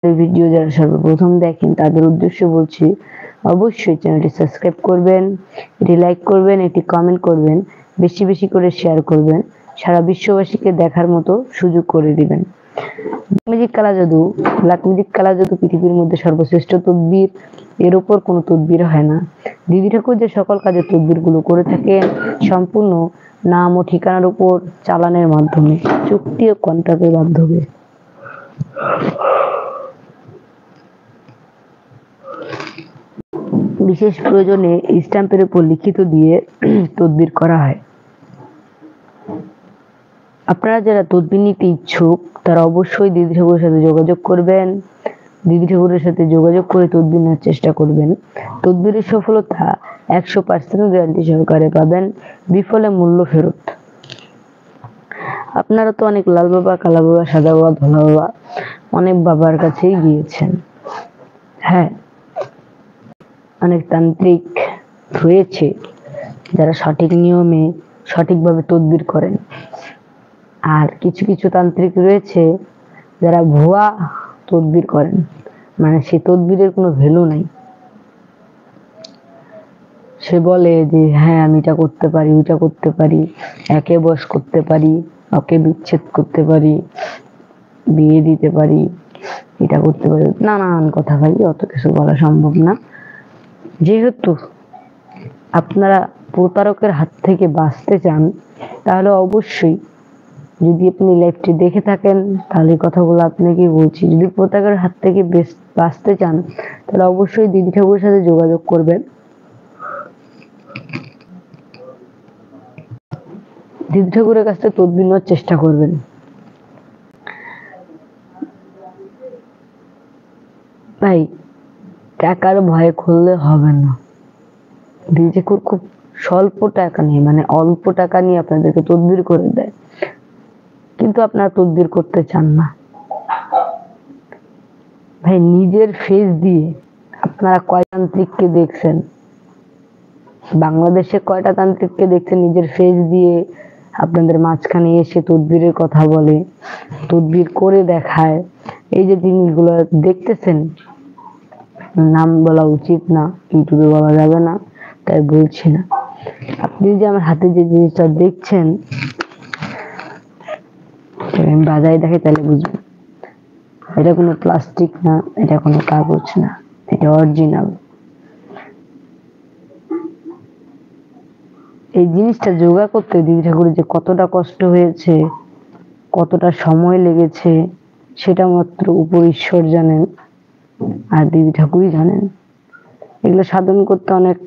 Video যারা সর্বপ্রথম দেখেন তাদের উদ্দেশ্যে বলছি, অবশ্যই চ্যানেলটি সাবস্ক্রাইব করবেন, এটি লাইক করবেন, এটি কমেন্ট করবেন, বেশি বেশি করে শেয়ার করবেন, সারা বিশ্ববাসীকে দেখার মতো সুযোগ করে দিবেন। ব্ল্যাক ম্যাজিক কালা জাদু পৃথিবীর মধ্যে সর্বশ্রেষ্ঠ তদবির, এর উপর কোনো তদবির হয় না। দিদি ঠাকুর যে সকল কাজের তদবির গুলো করে থাকেন সম্পূর্ণ নাম ও ঠিকানার উপর চালানের মাধ্যমে, চুক্তি ও কন্ট্রাক্টের মাধ্যমে। বিশেষ প্রয়োজনে স্ট্যাম্পের উপর লিখিত দিয়ে তদবির করা হয়। আপনারা যারা তদবির নিতে ইচ্ছুক তারা অবশ্যই দিদি ঠাকুরের সাথে যোগাযোগ করবেন। দিদি ঠাকুরের সাথে যোগাযোগ করে তদবির নেওয়ার চেষ্টা করবেন। তদবিরের সফলতা 100% গ্যারান্টি সহকারে পাবেন, বিফলে মূল্য ফেরত। আপনারা তো অনেক লাল বাবা, কালা বাবা, সাদা বাবা, ধলা বাবা অনেক বাবার কাছেই গিয়েছেন। হ্যাঁ, অনেক তান্ত্রিক রয়েছে যারা সঠিক নিয়মে সঠিকভাবে তদবির করেন, আর কিছু কিছু তান্ত্রিক রয়েছে যারা ভুয়া তদবির করেন, মানে সে তদবিরের কোনো ভ্যালু নাই। সে বলে যে হ্যাঁ আমি এটা করতে পারি, ওইটা করতে পারি, একে বশ করতে পারি, ওকে বিচ্ছেদ করতে পারি, বিয়ে দিতে পারি, এটা করতে পারি, নানান কথা। ভাই অত কিছু বলা সম্ভব না। যেহেতু আপনারা প্রতারকের হাত থেকে বাঁচতে চান তাহলে অবশ্যই, যদি আপনি লাইভটি দেখে থাকেন তাহলে কথাগুলো আপনাকে বলছি, যদি প্রতারকের হাত থেকে বাঁচতে চান তাহলে অবশ্যই দিদি ঠাকুরের সাথে যোগাযোগ করবেন। দিদি ঠাকুরের কাছ থেকে তদবির নেওয়ার চেষ্টা করবেন। ভাই টাকার ভয়ে খুললে হবে না। দিদি ঠাকুর খুব স্বল্প টাকা নিয়ে, মানে অল্প টাকা নিয়ে আপনাদেরকে তদবির করে দেয়, কিন্তু আপনারা তদবির করতে চান না। ভাই নিজের ফেস দিয়ে আপনারা কয় তান্ত্রিককে দেখছেন? বাংলাদেশে কয়টা তান্ত্রিককে দেখছেন নিজের ফেস দিয়ে আপনাদের মাঝখানে এসে তদবিরের কথা বলে, তদবির করে দেখায়? এই যে জিনিসগুলো দেখতেছেন, নাম বলা উচিত না, ইউটিউবে বলা যাবে না, তাই বলছি না। আপনি যে আমার হাতে যে জিনিসটা দেখছেন, আমি বাজারে দেখে তাহলে বুঝবেন এটা কোনো প্লাস্টিক না, এটা কোনো কাগজ না, এটা অরিজিনাল। এই জিনিসটা জোগাড় করতে দিদি ঠাকুরের যে কতটা কষ্ট হয়েছে, কতটা সময় লেগেছে, সেটা মাত্র উপর ঈশ্বর জানেন আর দিদি ঠাকুরই জানেন। এগুলো সাধন করতে অনেক